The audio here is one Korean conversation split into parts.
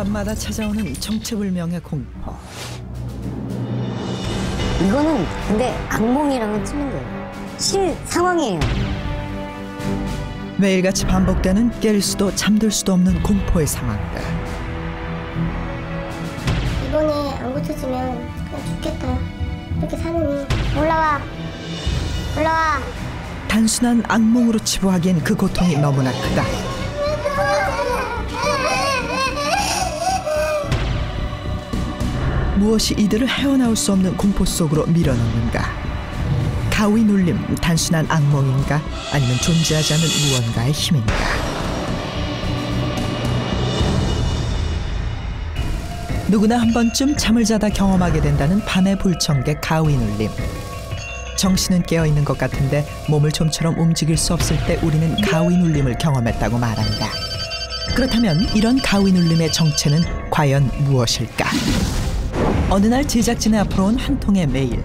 밤마다 찾아오는 정체불명의 공포. 이거는 근데 악몽이랑은 틀린 거예요. 실 상황이에요. 매일같이 반복되는 깰 수도 잠들 수도 없는 공포의 상황들. 이번에 안 고쳐지면 그냥 죽겠다. 이렇게 사느니 올라와. 단순한 악몽으로 치부하기엔 그 고통이 너무나 크다. 무엇이 이들을 헤어나올 수 없는 공포 속으로 밀어넣는가? 가위 눌림, 단순한 악몽인가? 아니면 존재하지 않는 무언가의 힘인가? 누구나 한 번쯤 잠을 자다 경험하게 된다는 밤의 불청객 가위 눌림. 정신은 깨어있는 것 같은데 몸을 좀처럼 움직일 수 없을 때 우리는 가위 눌림을 경험했다고 말한다. 그렇다면 이런 가위 눌림의 정체는 과연 무엇일까? 어느 날 제작진의 앞으로 온 한 통의 메일.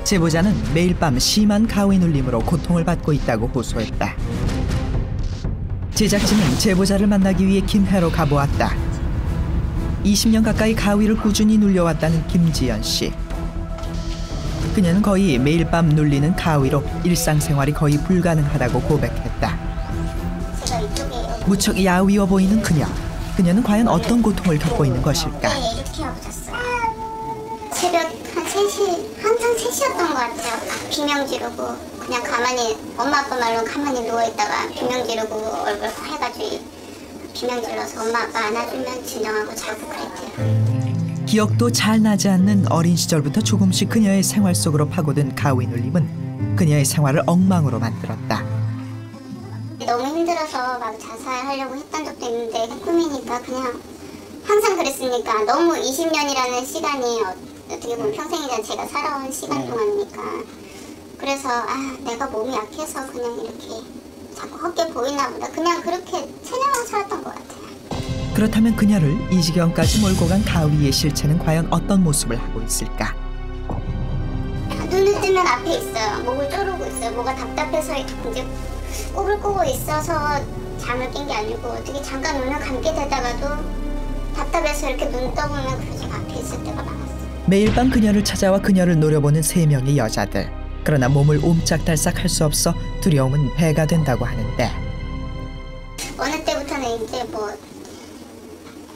제보자는 매일 밤 심한 가위 눌림으로 고통을 받고 있다고 호소했다. 제작진은 제보자를 만나기 위해 김해로 가보았다. 20년 가까이 가위를 꾸준히 눌려왔다는 김지연 씨. 그녀는 거의 매일 밤 눌리는 가위로 일상생활이 거의 불가능하다고 고백했다. 무척 야위어 보이는 그녀. 그녀는 과연 어떤 고통을 겪고 있는 것일까? 이렇게 하고 잤어요. 새벽 한 3시, 항상 3시였던 것 같아요. 비명 지르고 그냥 가만히 엄마 아빠 말로 가만히 누워있다가 비명 지르고 얼굴 해가지고 비명 질러서 엄마 아빠 안아주면 진정하고 자고 그랬대요. 기억도 잘 나지 않는 어린 시절부터 조금씩 그녀의 생활 속으로 파고든 가위 눌림은 그녀의 생활을 엉망으로 만들었다. 너무 힘들어서 막 자살하려고 했던 적도 있는데 꿈이니까 그냥 항상 그랬으니까 너무 20년이라는 시간이 어떻게 보면 평생이란 제가 살아온 시간 동안이니까 그래서 내가 몸이 약해서 그냥 이렇게 자꾸 헛게 보이나 보다 그냥 그렇게 체념하고 살았던 것 같아요. 그렇다면 그녀를 이 지경까지 몰고 간 가위의 실체는 과연 어떤 모습을 하고 있을까? 눈을 뜨면 앞에 있어요. 목을 조르고 있어요. 뭐가 답답해서 이제 꼽을 꼬고 있어서 잠을 깬 게 아니고 어떻게 잠깐 눈을 감게 되다가도 답답해서 이렇게 눈 떠보면 그 앞에 있을 때가 많았어요. 매일 밤 그녀를 찾아와 그녀를 노려보는 3명의 여자들. 그러나 몸을 옴짝달싹 할 수 없어 두려움은 배가 된다고 하는데 어느 때부터는 이제 뭐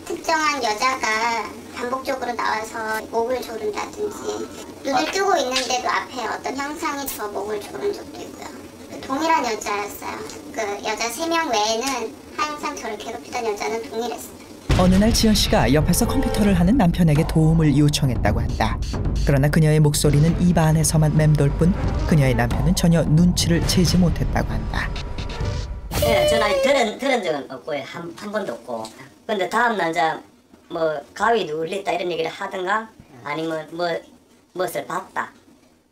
특정한 여자가 반복적으로 나와서 목을 조른다든지 눈을 뜨고 있는데도 앞에 어떤 형상이 저 목을 조른 적도 있고요. 동일한 여자였어요. 그 여자 3명 외에는 항상 저를 괴롭히던 여자는 동일했어요. 어느 날 지연 씨가 옆에서 컴퓨터를 하는 남편에게 도움을 요청했다고 한다. 그러나 그녀의 목소리는 입 안에서만 맴돌 뿐 그녀의 남편은 전혀 눈치를 채지 못했다고 한다. 네, 전화 들은 적은 없고요. 한 번도 없고. 근데 다음 날 뭐 가위 눌렸다 이런 얘기를 하든가 아니면 무엇을 봤다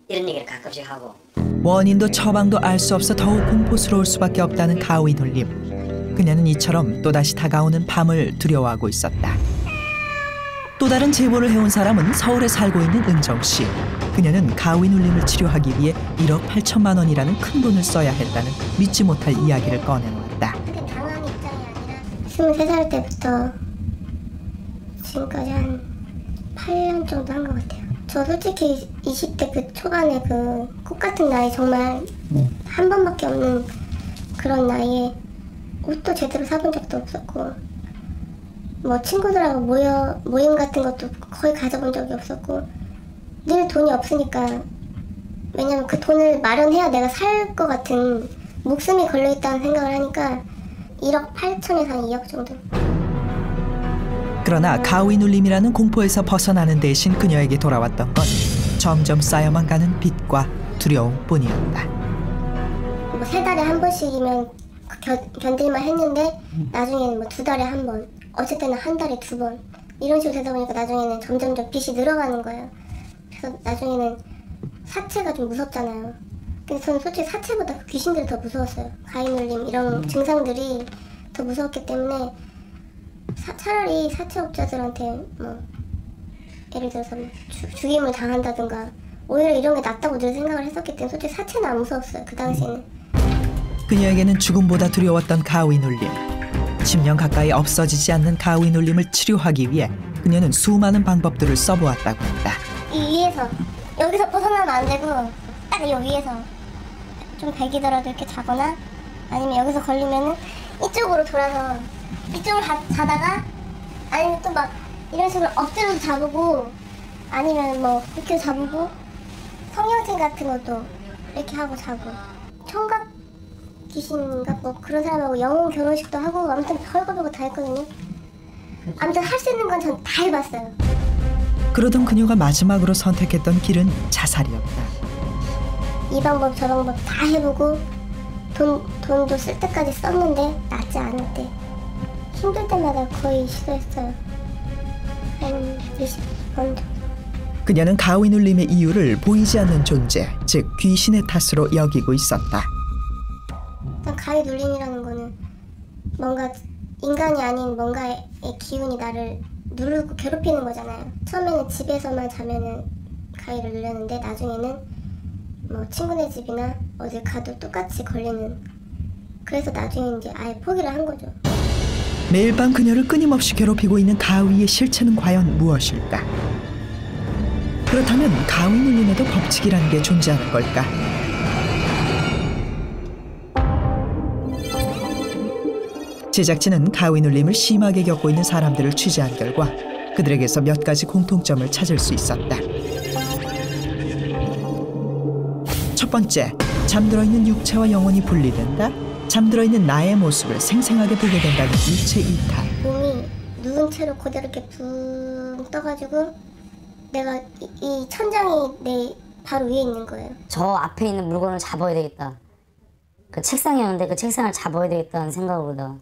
이런 얘기를 가끔씩 하고. 원인도 처방도 알 수 없어 더욱 공포스러울 수밖에 없다는 가위 눌림. 그녀는 이처럼 또다시 다가오는 밤을 두려워하고 있었다. 또 다른 제보를 해온 사람은 서울에 살고 있는 은정 씨. 그녀는 가위 눌림을 치료하기 위해 1억 8천만 원이라는 큰 돈을 써야 했다는 믿지 못할 이야기를 꺼내놓았다. 당한 입장이 아니라 23살 때부터 지금까지 한 8년 정도 한 것 같아요. 저 솔직히 20대 그 초반에 그 꽃 같은 나이 정말 한 번밖에 없는 그런 나이에 옷도 제대로 사본 적도 없었고 뭐 친구들하고 모임 같은 것도 거의 가져본 적이 없었고 늘 돈이 없으니까 왜냐면 그 돈을 마련해야 내가 살 것 같은 목숨이 걸려있다는 생각을 하니까 1억 8천에서 한 2억 정도. 그러나 가위 눌림이라는 공포에서 벗어나는 대신 그녀에게 돌아왔던 건 점점 쌓여만 가는 빚과 두려움뿐이었다. 뭐 3달에 한 번씩이면 견딜만 했는데 나중에는 뭐 2달에 한 번, 어쩔 때는 한 달에 2번 이런 식으로 되다 보니까 나중에는 점점 빚이 늘어가는 거예요. 그래서 나중에는 사체가 좀 무섭잖아요. 근데 저는 솔직히 사체보다 그 귀신들이 더 무서웠어요. 가위 눌림 이런 증상들이 더 무서웠기 때문에 차라리 사채업자들한테 뭐 예를 들어서 뭐 죽임을 당한다든가 오히려 이런 게 낫다고 늘 생각을 했었기 때문에 솔직히 사채는 안 무서웠어요. 그 당시에는. 그녀에게는 죽음보다 두려웠던 가위 눌림. 10년 가까이 없어지지 않는 가위 눌림을 치료하기 위해 그녀는 수많은 방법들을 써보았다고 한다. 이 위에서 여기서 벗어나면 안 되고 딱 이 위에서 좀 베기더라도 이렇게 자거나 아니면 여기서 걸리면은 이쪽으로 돌아서 이쪽으로 자다가 아니면 또 막 이런 식으로 엎드려서 자보고 아니면 뭐 이렇게 자보고 성형진 같은 것도 이렇게 하고 자고 청각 귀신인가 뭐 그런 사람하고 영혼 결혼식도 하고 아무튼 별거 다 했거든요. 아무튼 할 수 있는 건 전 다 해봤어요. 그러던 그녀가 마지막으로 선택했던 길은 자살이었다. 이 방법 저 방법 다 해보고 돈도 쓸 때까지 썼는데 낫지 않을 때 힘들 때마다 거의 시도했어요. 한 20번 정도. 그녀는 가위 눌림의 이유를 보이지 않는 존재, 즉 귀신의 탓으로 여기고 있었다. 가위 눌림이라는 거는 뭔가 인간이 아닌 뭔가의 기운이 나를 누르고 괴롭히는 거잖아요. 처음에는 집에서만 자면은 가위를 눌렸는데 나중에는 뭐 친구네 집이나 어딜 가도 똑같이 걸리는. 그래서 나중에 이제 아예 포기를 한 거죠. 매일 밤 그녀를 끊임없이 괴롭히고 있는 가위의 실체는 과연 무엇일까? 그렇다면 가위 눌림에도 법칙이라는 게 존재하는 걸까? 제작진은 가위 눌림을 심하게 겪고 있는 사람들을 취재한 결과 그들에게서 몇 가지 공통점을 찾을 수 있었다. 첫 번째, 잠들어 있는 육체와 영혼이 분리된다. 잠들어 있는 나의 모습을 생생하게 보게 된다는 일체 이탈. 몸이 누운 채로 그대로 이렇게 붕 떠가지고 내가 이 천장이 내 바로 위에 있는 거예요. 저 앞에 있는 물건을 잡아야 되겠다. 그 책상이었는데 그 책상을 잡아야 되겠다는 생각으로다.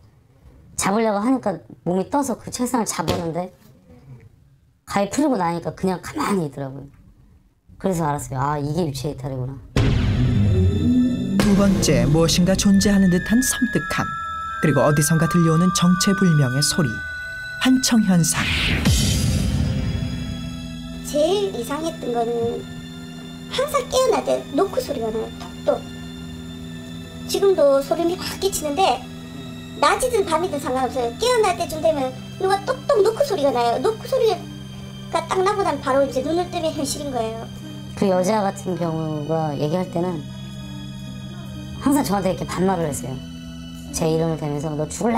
잡으려고 하니까 몸이 떠서 그 책상을 잡았는데 가위 풀리고 나니까 그냥 가만히 있더라고요. 그래서 알았어요. 아, 이게 유체 이탈이구나. 두 번째, 무엇인가 존재하는 듯한 섬뜩함. 그리고 어디선가 들려오는 정체불명의 소리. 환청현상. 제일 이상했던 거는 항상 깨어날 때 노크 소리가 나요. 톡톡. 지금도 소리를 막 끼치는데 낮이든 밤이든 상관없어요. 깨어날 때쯤 되면 누가 똑똑 노크 소리가 나요. 노크 소리가 딱 나고 난 바로 이제 눈을 뜨면 현실인 거예요. 그 여자 같은 경우가 얘기할 때는 항상 저한테 이렇게 반말을 했어요. 제 이름을 대면서 너 죽을래?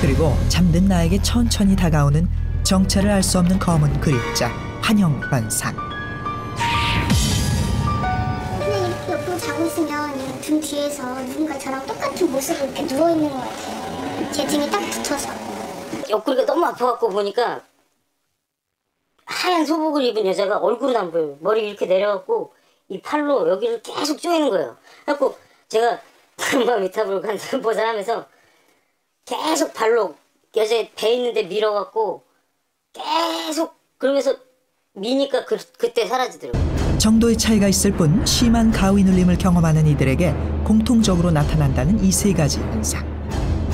그리고 잠든 나에게 천천히 다가오는 정체를 알 수 없는 검은 그림자, 환영현상. 맨날 이렇게 옆으로 자고 있으면 등 뒤에서 누군가 저랑 똑같은 모습으로 이렇게 누워있는 것 같아요. 제 등에 딱 붙어서. 옆구리가 너무 아파갖고 보니까 하얀 소복을 입은 여자가 얼굴은 안 보여요. 머리 이렇게 내려갖고 이 팔로 여기를 계속 쪼이는 거예요. 그래갖고 제가 금방 위탑으로 간다는 보자하면서 계속 발로 여자의 배 있는데 밀어갖고 계속 그러면서 미니까 그때 사라지더라고요. 정도의 차이가 있을 뿐 심한 가위 눌림을 경험하는 이들에게 공통적으로 나타난다는 이 세 가지 현상.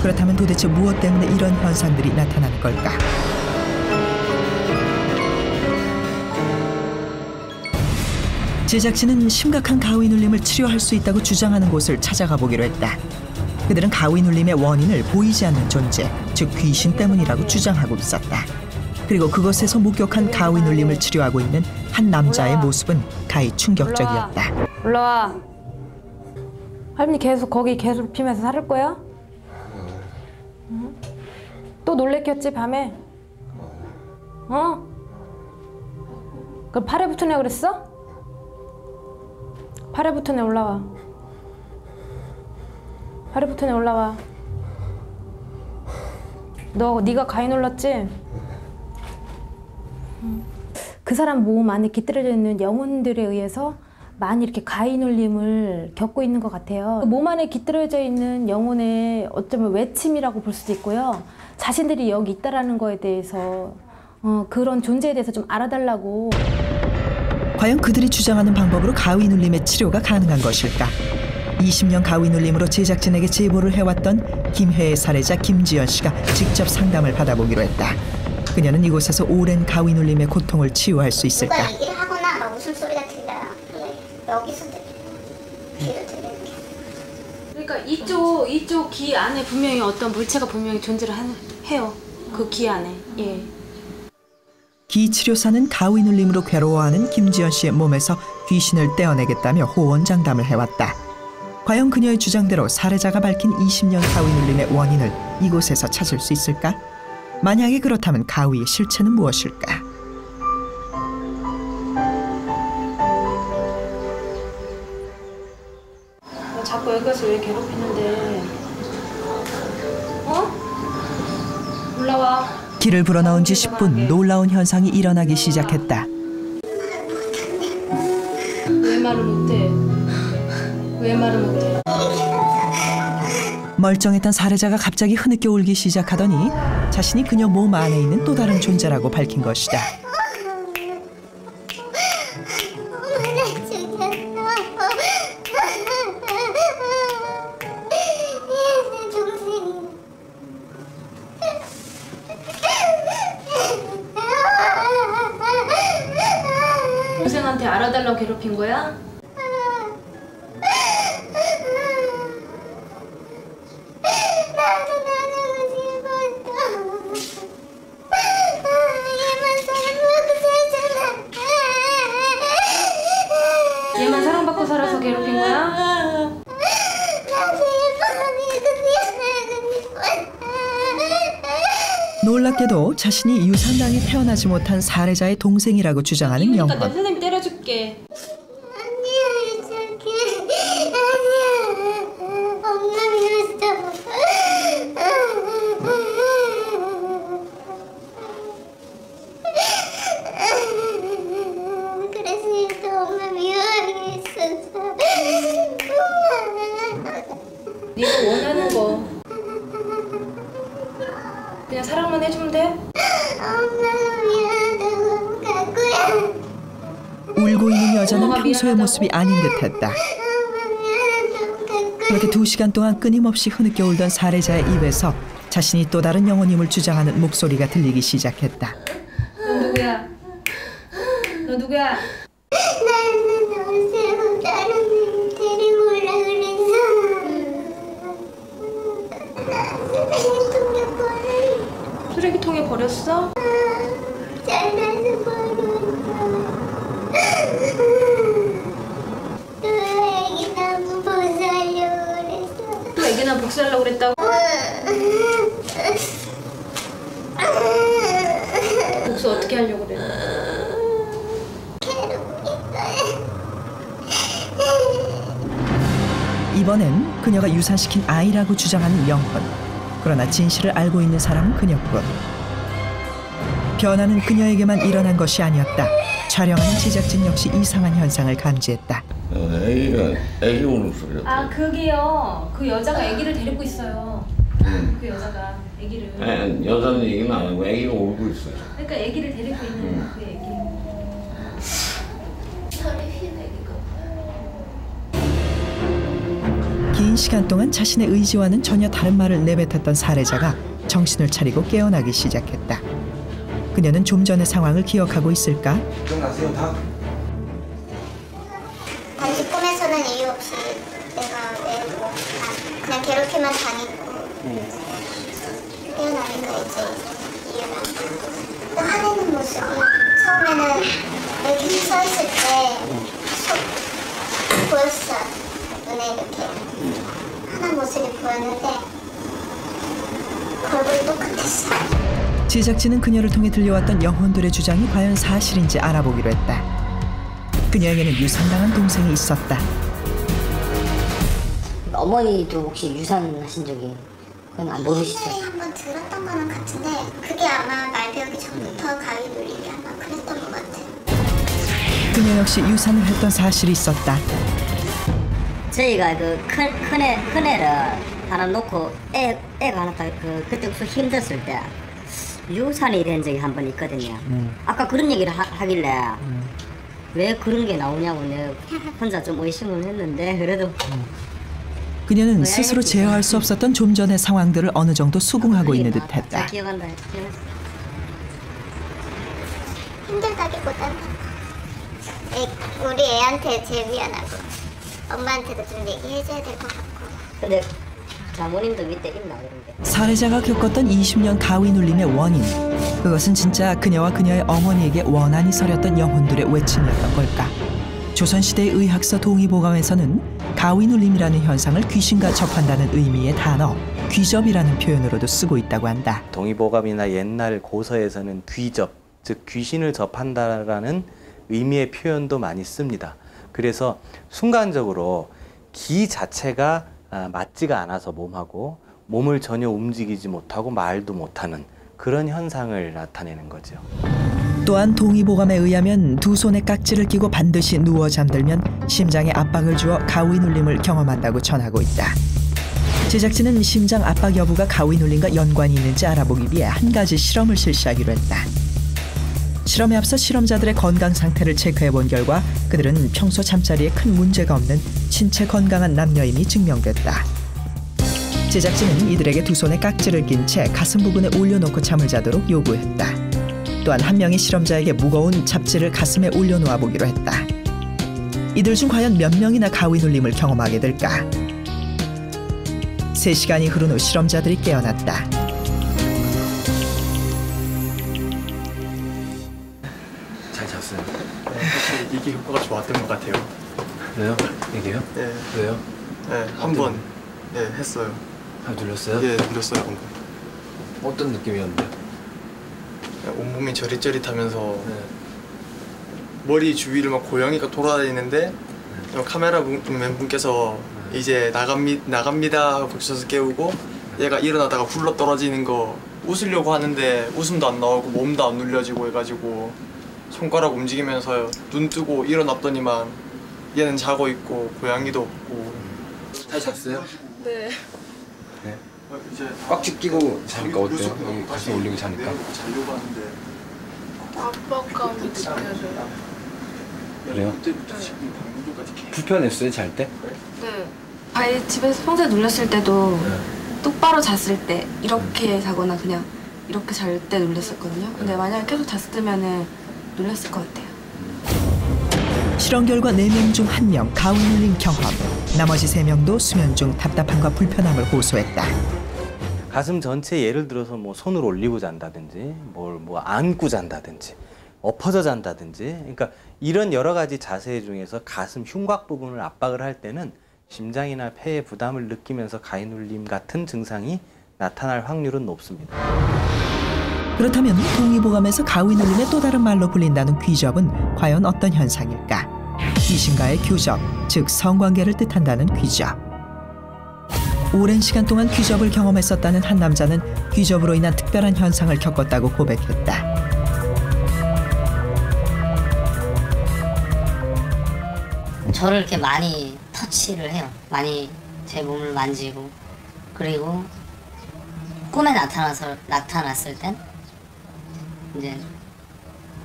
그렇다면 도대체 무엇 때문에 이런 현상들이 나타나는 걸까? 제작진은 심각한 가위 눌림을 치료할 수 있다고 주장하는 곳을 찾아가 보기로 했다. 그들은 가위 눌림의 원인을 보이지 않는 존재, 즉 귀신 때문이라고 주장하고 있었다. 그리고 그곳에서 목격한 가위 눌림을 치료하고 있는 한 남자의 모습은 가히 충격적이었다. 올라와. 할머니 계속 거기 괴롭히면서 살을 거야? 응? 또 놀래켰지 밤에? 어? 그럼 팔에 붙은 애 그랬어? 팔에 붙은 애 올라와. 팔에 붙은 애 올라와. 네가 가위 눌렀지? 그 사람 몸 안에 깃들여져 있는 영혼들에 의해서 많이 이렇게 가위 눌림을 겪고 있는 것 같아요. 몸 안에 깃들여져 있는 영혼의 어쩌면 외침이라고 볼 수도 있고요. 자신들이 여기 있다라는 거에 대해서 그런 존재에 대해서 좀 알아달라고. 과연 그들이 주장하는 방법으로 가위 눌림의 치료가 가능한 것일까? 20년 가위 눌림으로 제작진에게 제보를 해왔던 김혜의 살해자 김지연 씨가 직접 상담을 받아보기로 했다. 그녀는 이곳에서 오랜 가위 눌림의 고통을 치유할 수 있을까? 누가 얘기를 하거나 막 웃음소리가 들려요. 여기서 귀를 들려 이렇게. 그러니까 이쪽 귀 안에 분명히 어떤 물체가 분명히 존재를 해요. 그 귀 안에. 예. 기치료사는 가위 눌림으로 괴로워하는 김지연 씨의 몸에서 귀신을 떼어내겠다며 호언장담을 해왔다. 과연 그녀의 주장대로 살해자가 밝힌 20년 가위 눌림의 원인을 이곳에서 찾을 수 있을까? 만약에 그렇다면 가위의 실체는 무엇일까? 자꾸 여기 가서 왜 괴롭히는데? 어? 올라와. 길을 불어넣은 지 10분 놀라운 현상이 일어나기 시작했다. 왜 말을 못해? 왜 말을 못해? 멀쩡했던 살해자가 갑자기 흐느껴 울기 시작하더니 자신이 그녀 몸 안에 있는 또 다른 존재라고 밝힌 것이다. 동생한테 알아달라고 괴롭힌 거야? 얘만 사랑받고 살아서 괴롭힌 거야? 놀랍게도 자신이 유산당에 태어나지 못한 살해자의 동생이라고 주장하는 이유니까 영혼. 내 선생님이 때려줄게. 아니야, 저기 아니야. 엄마 미웠어. 그래서 또 엄마 미워하게 했었어. 네가 원하는 거 그냥 사랑만 해주면 돼? 엄마 미안하다고 갈 거야. 울고 있는 여자는 엄마가 평소의 미안하다고? 모습이 아닌 듯했다. 엄마 미안하다고 갈 거야. 그렇게 2시간 동안 끊임없이 흐느껴 울던 살해자의 입에서 자신이 또 다른 영혼임을 주장하는 목소리가 들리기 시작했다. 너 누구야? 너 누구야? 나는 너세고 다른 애 데리고 오라 그래서 쓰레기통에 버렸어? 잘라서 버렸어. 또 애기 나무 보살려고 그랬어. 또 애기나 복수하려고 그랬다고? 복수 어떻게 하려고 그래? 이번엔 그녀가 유산시킨 아이라고 주장하는 영혼. 그러나 진실을 알고 있는 사람은 그녀뿐. 변화는 그녀에게만 일어난 것이 아니었다. 촬영하는 제작진 역시 이상한 현상을 감지했다. 애기 우는 소리였다. 아 그게요. 그 여자가 아기를 데리고 있어요. 그 여자가 아기를. 아니, 여자는 얘기는 안 하고 애기가 울고 있어요. 그러니까 아기를 데리고 있는 그 아기. 긴 시간 동안 자신의 의지와는 전혀 다른 말을 내뱉었던 살해자가 정신을 차리고 깨어나기 시작했다. 그녀는 좀 전의 상황을 기억하고 있을까? 기억나세요 다? 단지 꿈에서는 이유 없이 내가 왜 그냥 괴롭히만 다니고 깨어나니까 이제 이유가 또 화내는 모습이 처음에는 이렇게 서 있을 때 보였어. 눈에 이렇게 화난 모습이 보였는데 그 얼굴이 똑같았어. 제작진은 그녀를 통해 들려왔던 영혼들의 주장이 과연 사실인지 알아보기로 했다. 그녀에게는 유산당한 동생이 있었다. 어머니도 혹시 유산하신 적이 그건 안 모르시죠? 한번 들었던 거는 같은데 그게 아마 말 배우기 전부터 가위 눌림이 아마 그랬던 것 같아요. 그녀 역시 유산을 했던 사실이 있었다. 저희가 그 큰 애를 하나 놓고 애가 하나 그때 좀 힘들었을 때 유산이 된 적이 한 번 있거든요. 아까 그런 얘기를 하길래 왜 그런 게 나오냐고 내가 혼자 좀 의심을 했는데 그래도 그녀는 스스로 제어할 수 없었던 좀 전의 상황들을 어느 정도 수긍하고 있는 듯했다. 잘 기억한다. 힘들다기보다는 우리 애한테 제일 미안하고 엄마한테도 좀 얘기해줘야 될 것 같고 근데 장모님도 밑에 있나 그런 게. 살해자가 겪었던 20년 가위 눌림의 원인, 그것은 진짜 그녀와 그녀의 어머니에게 원한이 서렸던 영혼들의 외침이었던 걸까? 조선시대의 의학서 동의보감에서는 가위 눌림이라는 현상을 귀신과 접한다는 의미의 단어 귀접이라는 표현으로도 쓰고 있다고 한다. 동의보감이나 옛날 고서에서는 귀접, 즉 귀신을 접한다라는 의미의 표현도 많이 씁니다. 그래서 순간적으로 기 자체가 맞지가 않아서 몸을 전혀 움직이지 못하고 말도 못하는 그런 현상을 나타내는 거죠. 또한 동의보감에 의하면 두 손에 깍지를 끼고 반드시 누워 잠들면 심장에 압박을 주어 가위 눌림을 경험한다고 전하고 있다. 제작진은 심장 압박 여부가 가위 눌림과 연관이 있는지 알아보기 위해 한 가지 실험을 실시하기로 했다. 실험에 앞서 실험자들의 건강 상태를 체크해 본 결과 그들은 평소 잠자리에 큰 문제가 없는 신체 건강한 남녀임이 증명됐다. 제작진은 이들에게 두 손에 깍지를 낀 채 가슴 부분에 올려놓고 잠을 자도록 요구했다. 또한 한 명의 실험자에게 무거운 잡지를 가슴에 올려놓아 보기로 했다. 이들 중 과연 몇 명이나 가위 눌림을 경험하게 될까? 3시간이 흐른 후 실험자들이 깨어났다. 잘 잤어요. 네, 확실히 이게 효과가 좋았던 것 같아요. 왜요? 이게요? 네. 왜요? 네, 한 번 했어요. 눌렸어요? 예, 눌렸어요, 한 번. 어떤 느낌이었는데? 온몸이 저릿저릿하면서 머리 주위를 막 고양이가 돌아다니는데 카메라 분께서 이제 나갑니다 하고 붙여서 깨우고 얘가 일어나다가 굴러 떨어지는 거 웃으려고 하는데 웃음도 안 나오고 몸도 안 눌려지고 해가지고 손가락 움직이면서 눈 뜨고 일어났더니만 얘는 자고 있고 고양이도 없고. 잘 잤어요? 네. 네. 이제 꽉 끼고 자니까 어때요? 여기 가슴 올리고 자니까? 자려고 하는데 압박감이 느껴져요. 그래요? 불편했어요, 잘 때? 네. 집에서 평소에 눌렸을 때도 똑바로 잤을 때 이렇게 자거나 그냥 이렇게 잘 때 눌렸었거든요. 근데 만약에 계속 잤으면은 눌렸을 것 같아요. 실험 결과 4명 중 1명 가위 눌림 경험, 나머지 3명도 수면 중 답답함과 불편함을 호소했다. 가슴 전체 예를 들어서 뭐 손을 올리고 잔다든지 뭐 안고 잔다든지 엎어져 잔다든지, 그러니까 이런 여러 가지 자세 중에서 가슴 흉곽 부분을 압박을 할 때는 심장이나 폐에 부담을 느끼면서 가위 눌림 같은 증상이 나타날 확률은 높습니다. 그렇다면 동의보감에서 가위 눌림의 또 다른 말로 불린다는 귀접은 과연 어떤 현상일까? 귀신과의 교접, 즉 성관계를 뜻한다는 귀접. 오랜 시간 동안 귀접을 경험했었다는 한 남자는 귀접으로 인한 특별한 현상을 겪었다고 고백했다. 저를 이렇게 많이 터치를 해요. 많이 제 몸을 만지고, 그리고 꿈에 나타났을 땐 이제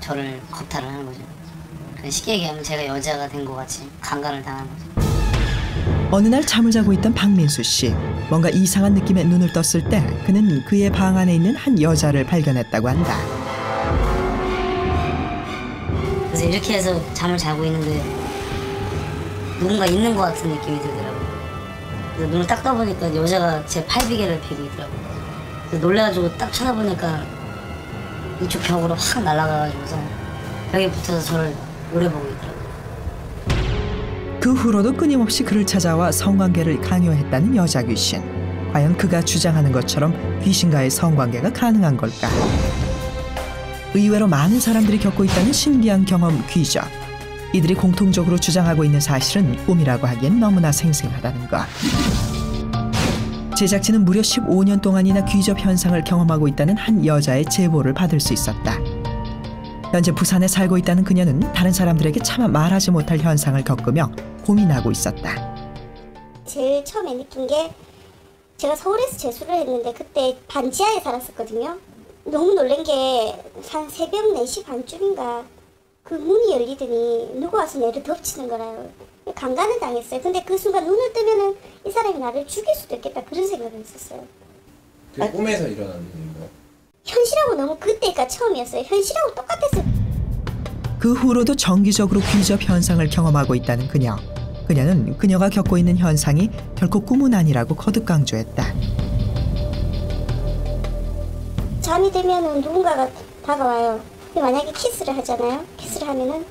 저를 겁탈을 하는 거죠. 쉽게 얘기하면 제가 여자가 된 것 같이 강간을 당한 거죠. 어느 날 잠을 자고 있던 박민수 씨. 뭔가 이상한 느낌에 눈을 떴을 때 그는 그의 방 안에 있는 한 여자를 발견했다고 한다. 그래서 이렇게 해서 잠을 자고 있는데 누군가 있는 것 같은 느낌이 들더라고요. 그래서 눈을 딱 떠보니까 여자가 제 팔비계를 피고 있더라고요. 그래서 놀라가지고 딱 쳐다보니까 이쪽 벽으로 확 날아가가지고서 벽에 붙어서 저를 노려보고 있더라고요. 그 후로도 끊임없이 그를 찾아와 성관계를 강요했다는 여자 귀신. 과연 그가 주장하는 것처럼 귀신과의 성관계가 가능한 걸까? 의외로 많은 사람들이 겪고 있다는 신기한 경험 귀접. 이들이 공통적으로 주장하고 있는 사실은 꿈이라고 하기엔 너무나 생생하다는 것. 제작진은 무려 15년 동안이나 귀접 현상을 경험하고 있다는 한 여자의 제보를 받을 수 있었다. 현재 부산에 살고 있다는 그녀는 다른 사람들에게 차마 말하지 못할 현상을 겪으며 고민하고 있었다. 제일 처음에 느낀 게 제가 서울에서 재수를 했는데 그때 반지하에 살았었거든요. 너무 놀란 게 한 새벽 4시 반쯤인가 그 문이 열리더니 누가 와서 내를 덮치는 거라요. 강간을 당했어요. 근데 그 순간 눈을 뜨면은 이 사람이 나를 죽일 수도 있겠다 그런 생각을 했었어요. 그게 꿈에서 일어나는 일인가요? 현실하고 너무 그때가 처음이었어요. 현실하고 똑같았어요. 그 후로도 정기적으로 귀접 현상을 경험하고 있다는 그녀. 그녀는 그녀가 겪고 있는 현상이 결코 꿈은 아니라고 거듭 강조했다. 잠이 들면은 누군가가 다가와요. 만약에 키스를 하잖아요. 키스를 하면은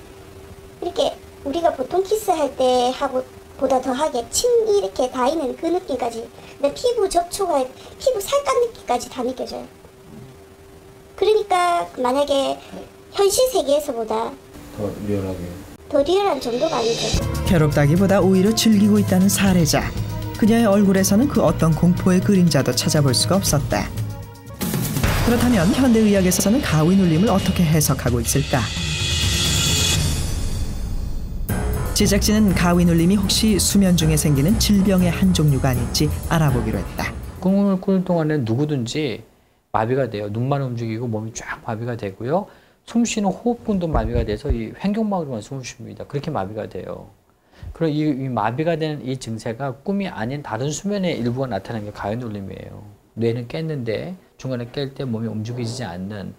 이렇게 우리가 보통 키스할 때 하고 보다 더하게 침이 이렇게 닿이는 그 느낌까지, 근데 피부 접촉할 피부 살짝 느낌까지 다 느껴져요. 그러니까 만약에 현실 세계에서보다 더 리얼한 정도가 아니죠. 괴롭다기보다 오히려 즐기고 있다는 살해자. 그녀의 얼굴에서는 그 어떤 공포의 그림자도 찾아볼 수가 없었다. 그렇다면 현대의학에서는 가위 눌림을 어떻게 해석하고 있을까? 제작진은 가위 눌림이 혹시 수면 중에 생기는 질병의 한 종류가 아닐지 알아보기로 했다. 꿈을 꾸는 동안에 누구든지 마비가 돼요. 눈만 움직이고 몸이 쫙 마비가 되고요. 숨쉬는 호흡근도 마비가 돼서 이 횡격막으로만 숨을 쉽니다. 그렇게 마비가 돼요. 그리고 이 마비가 되는 이 증세가 꿈이 아닌 다른 수면의 일부가 나타나는 게 가위 눌림이에요. 뇌는 깼는데 중간에 깰 때 몸이 움직이지 않는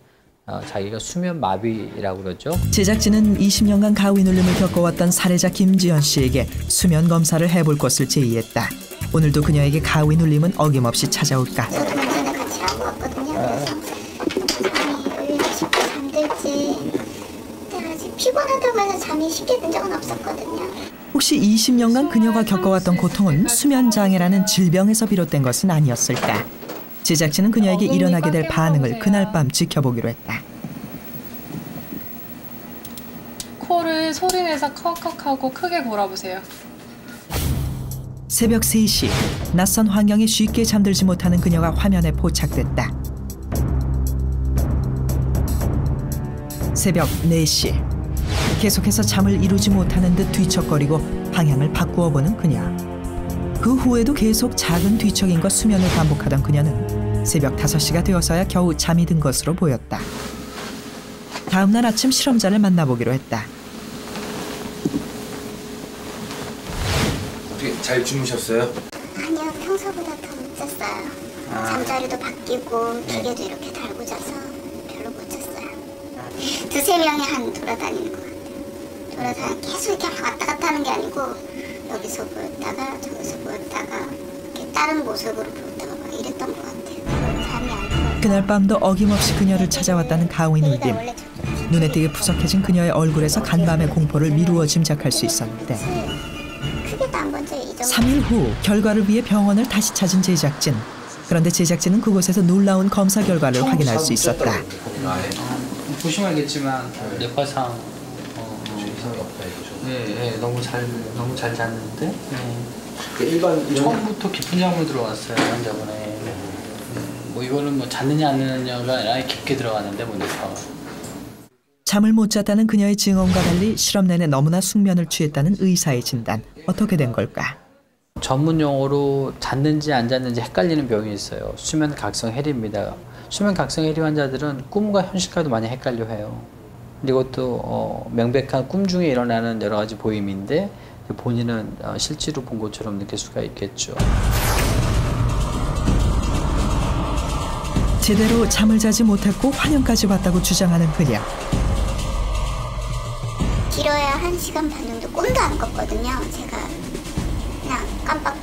자기가 수면 마비라고 그러죠. 제작진은 20년간 가위 눌림을 겪어왔던 살해자 김지연 씨에게 수면 검사를 해볼 것을 제의했다. 오늘도 그녀에게 가위 눌림은 어김없이 찾아올까? 저도 전에 같이 하고 왔거든요. 잠이 쉽게 잠들지. 내가 아직 피곤하다고 해서 잠이 쉽게 든 적은 없었거든요. 혹시 20년간 그녀가 겪어왔던 고통은 수면 장애라는 질병에서 비롯된 것은 아니었을까? 제작진은 그녀에게 일어나게 될 반응을 그날 밤 지켜보기로 했다. 코를 소리내서 컥컥하고 크게 골아보세요. 새벽 3시, 낯선 환경에 쉽게 잠들지 못하는 그녀가 화면에 포착됐다. 새벽 4시, 계속해서 잠을 이루지 못하는 듯 뒤척거리고 방향을 바꾸어 보는 그녀. 그 후에도 계속 작은 뒤척임과 수면을 반복하던 그녀는 새벽 5시가 되어서야 겨우 잠이 든 것으로 보였다. 다음 날 아침 실험자를 만나보기로 했다. 어떻게 잘 주무셨어요? 아니요, 평소보다 더 못 잤어요. 잠자리도 바뀌고 기계도 이렇게 달고 자서 별로 못 잤어요. 두세 명이 한 돌아다니는 것 같아요. 계속 이렇게 왔다 갔다 하는 게 아니고 여기서 보였다가 저기서 보였다가 이렇게 다른 모습으로 보였다가 막 이랬던 것 같아요. 잠이 안 들어요. 그날 밤도 어김없이 그녀를 찾아왔다는 가위 눌림. 눈에 띄게 푸석해진 그녀의 얼굴에서 간밤의 공포를 미루어 짐작할 수 있었는데 3일 후 결과를 위해 병원을 다시 찾은 제작진. 그런데 제작진은 그곳에서 놀라운 검사 결과를 확인할 수 있었다. 보시면 알겠지만 뇌파상 이상이 없다 이거죠. 너무 잘 잤는데 일반 처음부터 깊은 잠으로 들어왔어요 환자분에. 뭐 이거는 뭐 잤느냐 안 잤느냐가 아니라 깊게 들어갔는데 뇌파가. 잠을 못 잤다는 그녀의 증언과 달리 실험 내내 너무나 숙면을 취했다는 의사의 진단. 어떻게 된 걸까? 전문 용어로 잤는지 안 잤는지 헷갈리는 병이 있어요. 수면 각성 해리입니다. 수면 각성 해리 환자들은 꿈과 현실과도 많이 헷갈려해요. 이것도 명백한 꿈 중에 일어나는 여러 가지 보임인데 본인은 실제로 본 것처럼 느낄 수가 있겠죠. 제대로 잠을 자지 못했고 환영까지 왔다고 주장하는 그녀. 길어야 1시간 반 정도 꿈도 안 꿨거든요. 제가 그냥 깜빡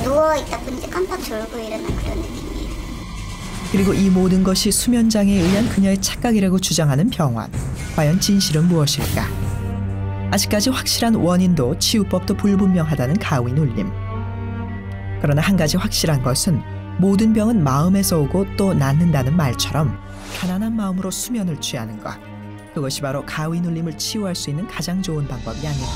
누워있다 보니 깜빡 졸고 일어난 그런 느낌이에요. 그리고 이 모든 것이 수면장애에 의한 그녀의 착각이라고 주장하는 병원. 과연 진실은 무엇일까? 아직까지 확실한 원인도 치유법도 불분명하다는 가위 눌림. 그러나 한 가지 확실한 것은 모든 병은 마음에서 오고 또 낫는다는 말처럼 편안한 마음으로 수면을 취하는 것. 그것이 바로 가위 눌림을 치유할 수 있는 가장 좋은 방법이 아닐까.